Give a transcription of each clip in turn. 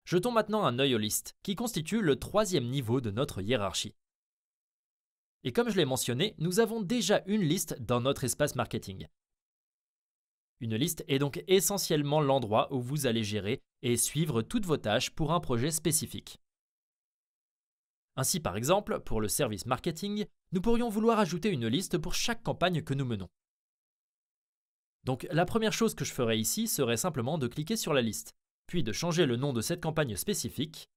Jetons maintenant un œil aux listes, qui constituent le troisième niveau de notre hiérarchie. Et comme je l'ai mentionné, nous avons déjà une liste dans notre espace marketing. Une liste est donc essentiellement l'endroit où vous allez gérer et suivre toutes vos tâches pour un projet spécifique. Ainsi par exemple, pour le service marketing, nous pourrions vouloir ajouter une liste pour chaque campagne que nous menons. Donc la première chose que je ferai ici serait simplement de cliquer sur la liste, puis de changer le nom de cette campagne spécifique.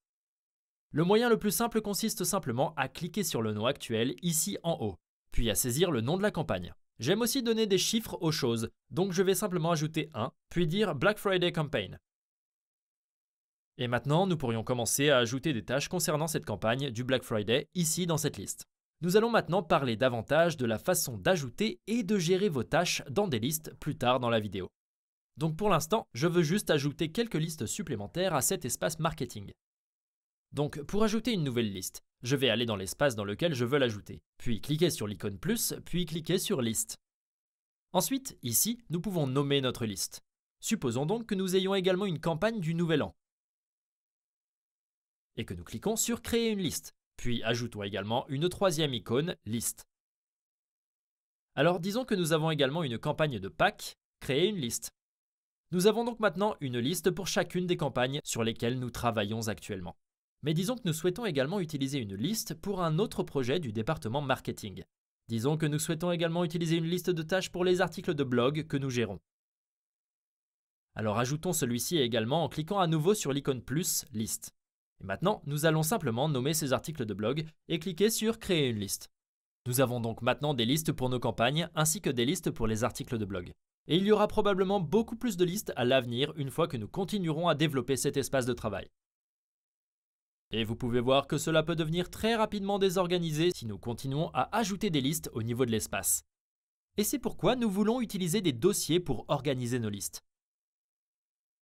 Le moyen le plus simple consiste simplement à cliquer sur le nom actuel ici en haut, puis à saisir le nom de la campagne. J'aime aussi donner des chiffres aux choses, donc je vais simplement ajouter 1, puis dire Black Friday Campaign. Et maintenant, nous pourrions commencer à ajouter des tâches concernant cette campagne du Black Friday ici dans cette liste. Nous allons maintenant parler davantage de la façon d'ajouter et de gérer vos tâches dans des listes plus tard dans la vidéo. Donc pour l'instant, je veux juste ajouter quelques listes supplémentaires à cet espace marketing. Donc pour ajouter une nouvelle liste, je vais aller dans l'espace dans lequel je veux l'ajouter, puis cliquer sur l'icône plus, puis cliquer sur liste. Ensuite, ici, nous pouvons nommer notre liste. Supposons donc que nous ayons également une campagne du Nouvel An. Et que nous cliquons sur créer une liste, puis ajoutons également une troisième icône, liste. Alors disons que nous avons également une campagne de Pâques, créer une liste. Nous avons donc maintenant une liste pour chacune des campagnes sur lesquelles nous travaillons actuellement. Mais disons que nous souhaitons également utiliser une liste pour un autre projet du département marketing. Disons que nous souhaitons également utiliser une liste de tâches pour les articles de blog que nous gérons. Alors ajoutons celui-ci également en cliquant à nouveau sur l'icône plus, liste. Et maintenant, nous allons simplement nommer ces articles de blog et cliquer sur créer une liste. Nous avons donc maintenant des listes pour nos campagnes ainsi que des listes pour les articles de blog. Et il y aura probablement beaucoup plus de listes à l'avenir une fois que nous continuerons à développer cet espace de travail. Et vous pouvez voir que cela peut devenir très rapidement désorganisé si nous continuons à ajouter des listes au niveau de l'espace. Et c'est pourquoi nous voulons utiliser des dossiers pour organiser nos listes.